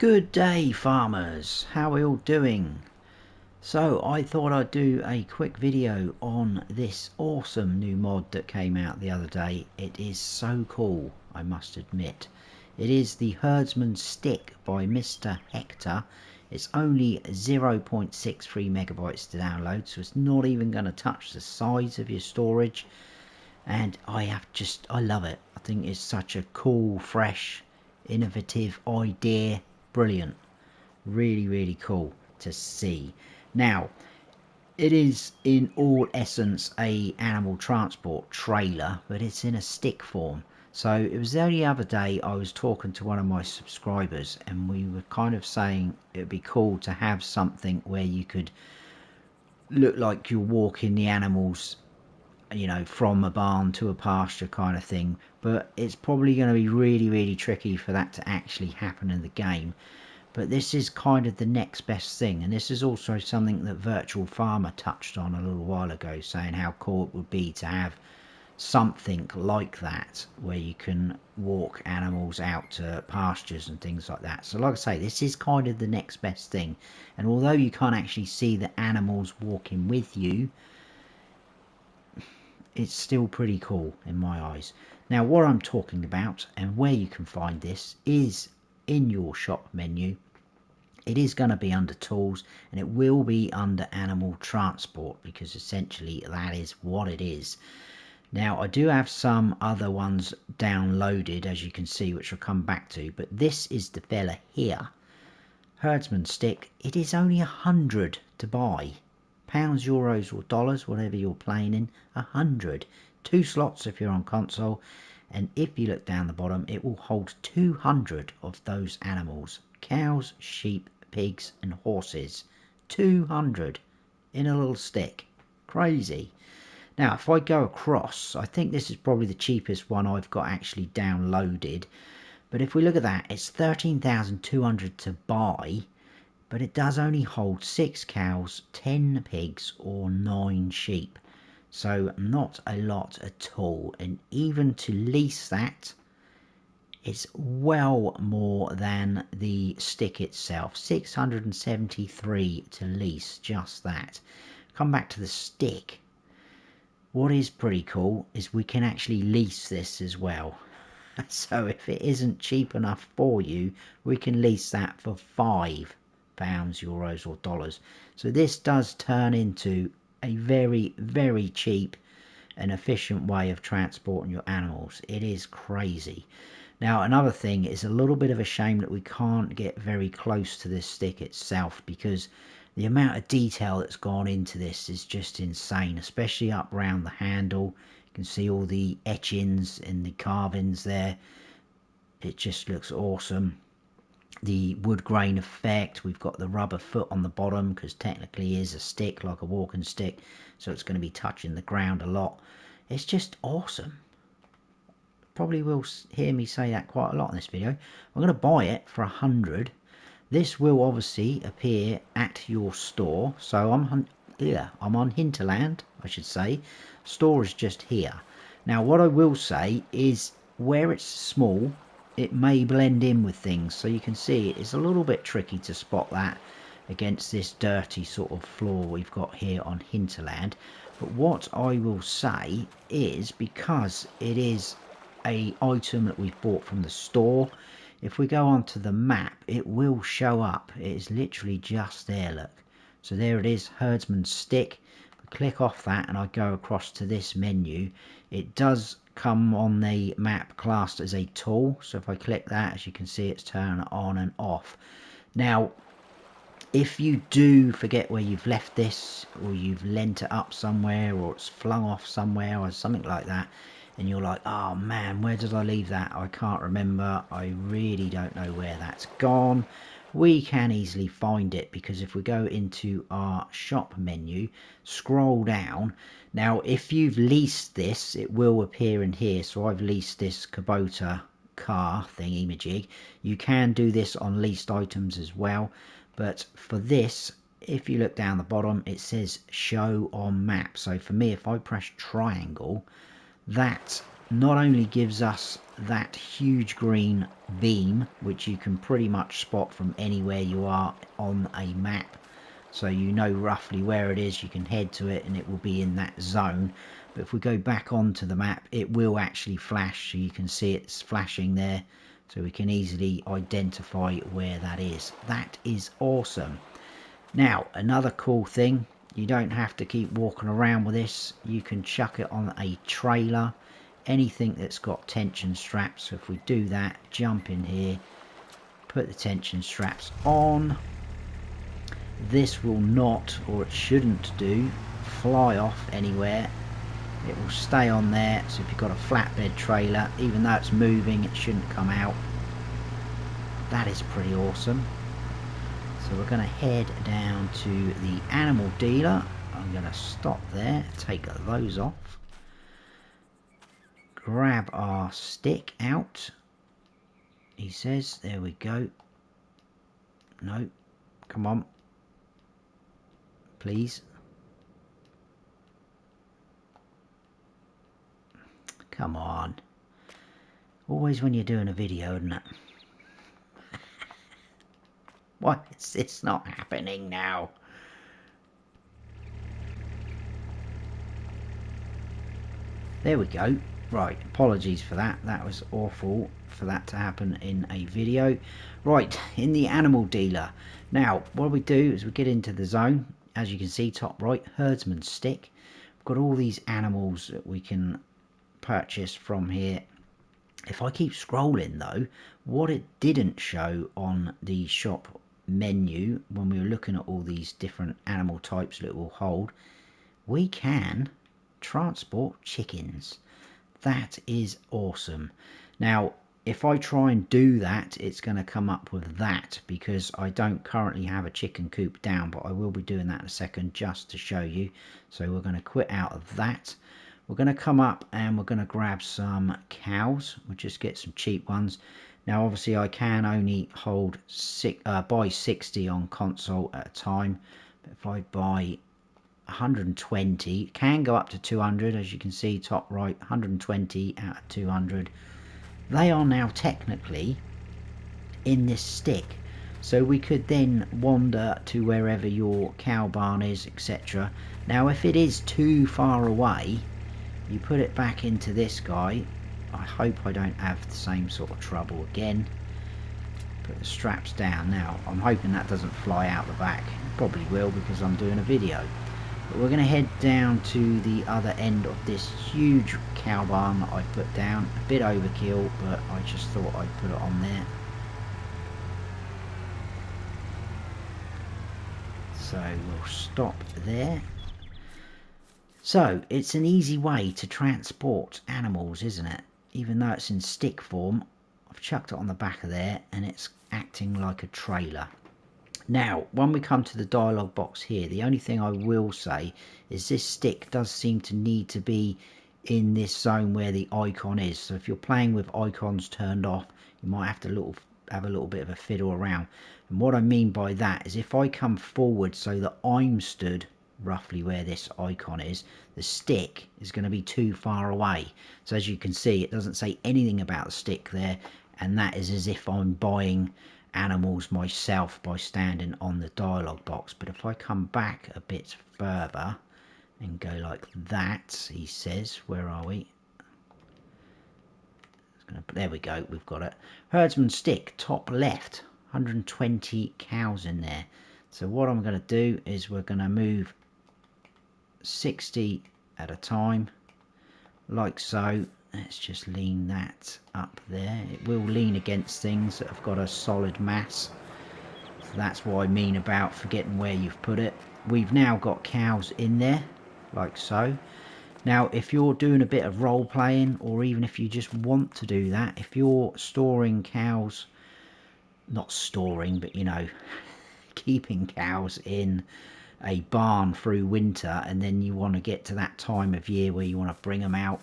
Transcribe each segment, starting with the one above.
Good day, farmers. How are we all doing? So I thought I'd do a quick video on this awesome new mod that came out the other day. It is so cool, I must admit. It is the Herdsman stick by MrHector. It's only 0.63 megabytes to download, so it's not even going to touch the size of your storage. And I love it. I think it's such a cool, fresh, innovative idea. Brilliant. Really cool to see. Now, it is in all essence a animal transport trailer, but it's in a stick form. So it was the only other day I was talking to one of my subscribers, and we were kind of saying it would be cool to have something where you could look like you're walking the animals, you know, from a barn to a pasture kind of thing. But it's probably going to be really tricky for that to actually happen in the game. But this is kind of the next best thing, and this is also something that Virtual Farmer touched on a little while ago, saying how cool it would be to have something like that where you can walk animals out to pastures and things like that. So like I say, this is kind of the next best thing, and although you can't actually see the animals walking with you, it's still pretty cool in my eyes. Now what I'm talking about and where you can find this is in your shop menu. It is going to be under tools, and it will be under animal transport, because essentially that is what it is. Now I do have some other ones downloaded, as you can see, which I'll come back to, but this is the fella here, Herdsman stick. It is only 100 to buy, pounds, euros or dollars, whatever you're playing in. 100, 2 slots if you're on console, and if you look down the bottom, it will hold 200 of those animals: cows, sheep, pigs and horses. 200 in a little stick. Crazy. Now if I go across, I think this is probably the cheapest one I've got actually downloaded, but if we look at that, it's 13,200 to buy, but it does only hold 6 cows, 10 pigs or 9 sheep. So not a lot at all, and even to lease that, it's well more than the stick itself. 673 to lease just that. Come back to the stick. What is pretty cool is we can actually lease this as well. So if it isn't cheap enough for you, we can lease that for £5, euros or dollars. So this does turn into a very cheap and efficient way of transporting your animals. It is crazy. Now another thing, is a little bit of a shame that we can't get very close to this stick itself, because the amount of detail that's gone into this is just insane, especially up round the handle. You can see all the etchings and the carvings there. It just looks awesome. The wood grain effect, we've got the rubber foot on the bottom, because technically it is a stick, like a walking stick, so it's going to be touching the ground a lot. It's just awesome. Probably will hear me say that quite a lot in this video. I'm going to buy it for 100. This will obviously appear at your store. So I'm on Hinterland, I should say. Store is just here. Now what I will say is, where it's small, it may blend in with things. So you can see it's a little bit tricky to spot that against this dirty sort of floor we've got here on Hinterland. But what I will say is, because it is a item that we've bought from the store, if we go onto the map, it will show up. It is literally just there, look. So there it is, Herdsman stick. I click off that and I go across to this menu. It does come on the map classed as a tool, so if I click that, as you can see, it's turned on and off. Now if you do forget where you've left this, or you've lent it up somewhere, or it's flung off somewhere or something like that, and you're like, oh man, where did I leave that? I can't remember. I really don't know where that's gone. We can easily find it, because if we go into our shop menu, scroll down. Now if you've leased this, it will appear in here. So I've leased this Kubota car thingy-majig. You can do this on leased items as well, but for this, if you look down the bottom, it says show on map. So for me, if I press triangle, that not only gives us that huge green beam, which you can pretty much spot from anywhere you are on a map, so you know roughly where it is, you can head to it and it will be in that zone. But if we go back onto the map, it will actually flash, so you can see it's flashing there, so we can easily identify where that is. That is awesome. Now, another cool thing, you don't have to keep walking around with this. You can chuck it on a trailer, anything that's got tension straps. So if we do that, jump in here, put the tension straps on, this will not, or it shouldn't do, fly off anywhere. It will stay on there. So if you've got a flatbed trailer, even though it's moving, it shouldn't come out. That is pretty awesome. So we're going to head down to the animal dealer. I'm going to stop there, take those off, grab our stick out. He says, there we go. No, come on, please. Come on. Always when you're doing a video, isn't it? Why is this not happening now? There we go. Right, apologies for that. That was awful for that to happen in a video. Right, in the animal dealer. Now, what we do is we get into the zone. As you can see, top right, herdsman stick. We've got all these animals that we can purchase from here. If I keep scrolling though, what it didn't show on the shop menu when we were looking at all these different animal types that it will hold, we can transport chickens. That is awesome. Now if I try and do that, it's going to come up with that because I don't currently have a chicken coop down, but I will be doing that in a second just to show you. So we're going to quit out of that. We're going to come up and we're going to grab some cows. We'll just get some cheap ones. Now obviously I can only hold buy 60 on console at a time, but if I buy 120, it can go up to 200, as you can see top right, 120 out of 200. They are now technically in this stick, so we could then wander to wherever your cow barn is, etc. Now if it is too far away, you put it back into this guy. I hope I don't have the same sort of trouble again. Put the straps down. Now I'm hoping that doesn't fly out the back. It probably will because I'm doing a video. But we're going to head down to the other end of this huge cow barn that I put down. A bit overkill, but I just thought I'd put it on there. So we'll stop there. So it's an easy way to transport animals, isn't it? Even though it's in stick form, I've chucked it on the back of there and it's acting like a trailer. Now, when we come to the dialogue box here, the only thing I will say is this stick does seem to need to be in this zone where the icon is. So if you're playing with icons turned off, you might have to have a little bit of a fiddle around. And what I mean by that is if I come forward so that I'm stood roughly where this icon is, the stick is going to be too far away. So as you can see, it doesn't say anything about the stick there, and that is as if I'm buying animals myself by standing on the dialogue box. But if I come back a bit further and go like that, he says, where are we? There we go, we've got it. Herdsman stick, top left, 120 cows in there. So what I'm going to do is we're going to move 60 at a time, like so. Let's just lean that up there. It will lean against things that have got a solid mass. So that's what I mean about forgetting where you've put it. We've now got cows in there, like so. Now, if you're doing a bit of role playing, or even if you just want to do that, if you're storing cows, not storing, but you know, keeping cows in a barn through winter, and then you want to get to that time of year where you want to bring them out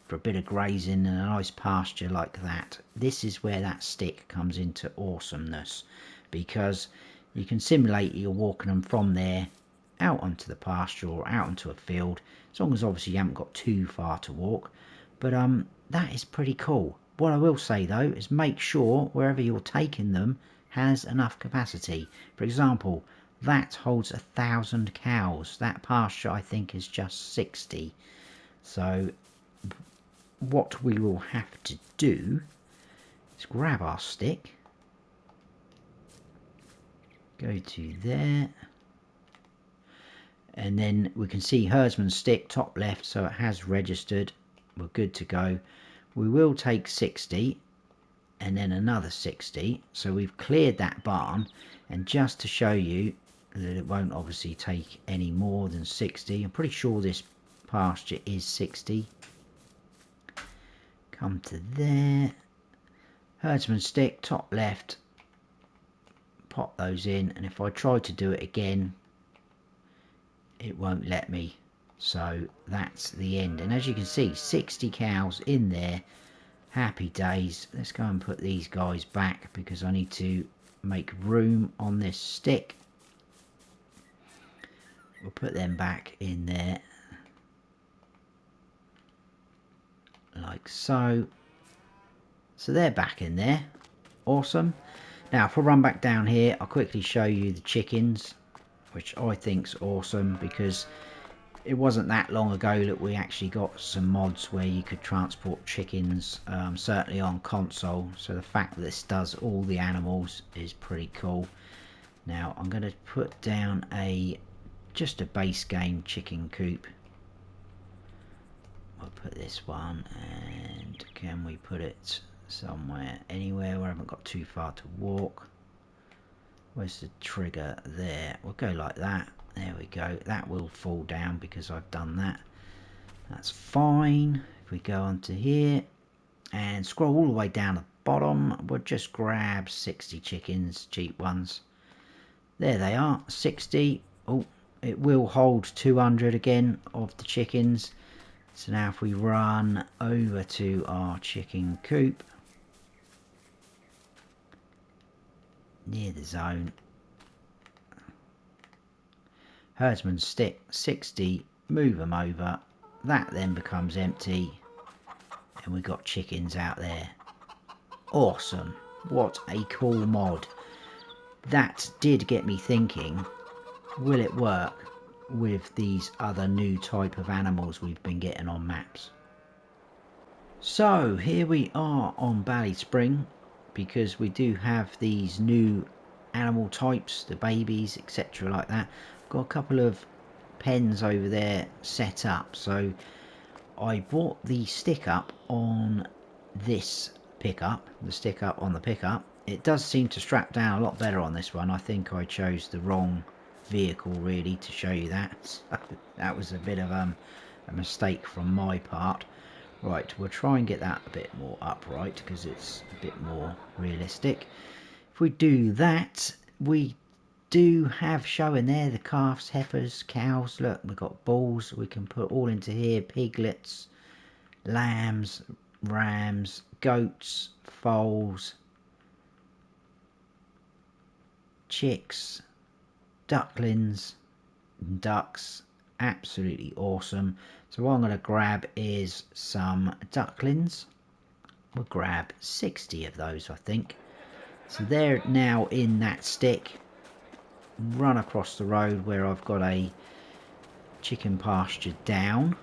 for a bit of grazing and a nice pasture like that, this is where that stick comes into awesomeness, because you can simulate you're walking them from there out onto the pasture or out onto a field, as long as obviously you haven't got too far to walk. But that is pretty cool. What I will say though is make sure wherever you're taking them has enough capacity. For example, that holds 1,000 cows. That pasture I think is just 60. So what we will have to do is grab our stick, go to there, and then we can see Herdsman stick top left, so it has registered. We're good to go. We will take 60 and then another 60, so we've cleared that barn. And just to show you that it won't obviously take any more than 60, I'm pretty sure this pasture is 60. Come to there, Herdsman stick top left, pop those in, and if I try to do it again it won't let me, so that's the end. And as you can see, 60 cows in there. Happy days. Let's go and put these guys back because I need to make room on this stick. We'll put them back in there like so. So they're back in there. Awesome. Now if I run back down here, I'll quickly show you the chickens, which I think's awesome because it wasn't that long ago that we actually got some mods where you could transport chickens, certainly on console. So the fact that this does all the animals is pretty cool. Now I'm going to put down just a base game chicken coop. I'll put this one, and can we put it somewhere, anywhere where I haven't got too far to walk? Where's the trigger? There. We'll go like that. There we go. That will fall down because I've done that. That's fine. If we go onto here and scroll all the way down to the bottom, we'll just grab 60 chickens, cheap ones. There they are, 60. Oh, it will hold 200 again of the chickens. So now if we run over to our chicken coop near the zone, Herdsman stick 60, move them over, that then becomes empty, and we've got chickens out there. Awesome. What a cool mod. That did get me thinking, will it work with these other new type of animals we've been getting on maps? So here we are on Bally Spring, because we do have these new animal types, the babies, etc. like that. Got a couple of pens over there set up, so I bought the stick up on this pickup, the stick up on the pickup. It does seem to strap down a lot better on this one. I think I chose the wrong vehicle really to show you that, so that was a bit of a mistake from my part. Right, we'll try and get that a bit more upright because it's a bit more realistic. If we do that, we do have showing there the calves, heifers, cows. Look, we've got bulls we can put all into here, piglets, lambs, rams, goats, foals, chicks, ducklings, and ducks. Absolutely awesome. So what I'm going to grab is some ducklings. We'll grab 60 of those, I think. So they're now in that stick. Run across the road where I've got a chicken pasture down.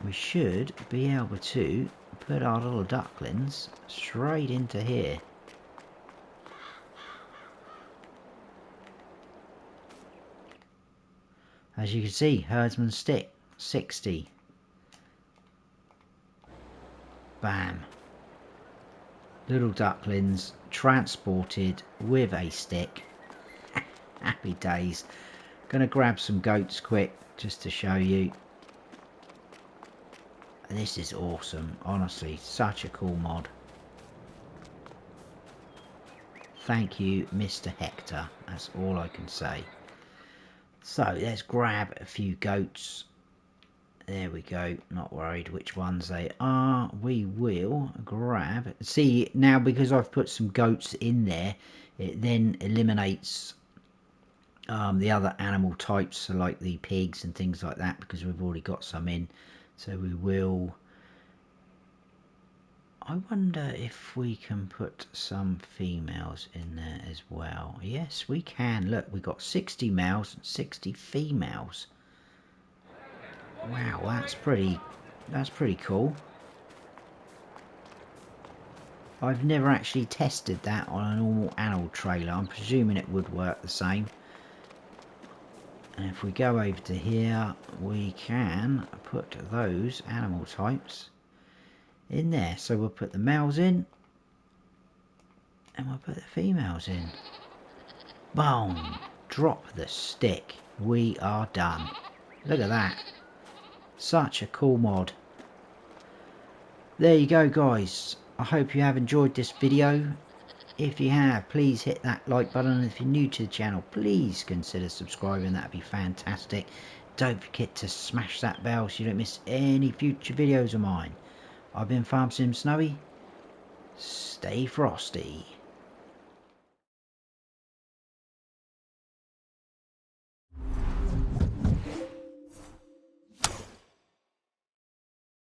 We should be able to put our little ducklings straight into here. As you can see, Herdsman stick 60. Bam. Little ducklings transported with a stick. Happy days. Gonna grab some goats quick just to show you. This is awesome, honestly, such a cool mod. Thank you, MrHector, that's all I can say. So let's grab a few goats. There we go, not worried which ones they are. We will grab, see now because I've put some goats in there, it then eliminates the other animal types, so like the pigs and things like that, because we've already got some in. So we will... I wonder if we can put some females in there as well. Yes, we can. Look, we've got 60 males and 60 females. Wow, that's pretty cool. I've never actually tested that on a normal animal trailer. I'm presuming it would work the same. And if we go over to here, we can put those animal types in there. So we'll put the males in and we'll put the females in. Boom! Drop the stick. We are done. Look at that. Such a cool mod. There you go, guys. I hope you have enjoyed this video. If you have, please hit that like button, and if you're new to the channel, please consider subscribing. That'd be fantastic. Don't forget to smash that bell so you don't miss any future videos of mine. I've been Farm Sim Snowy. Stay frosty.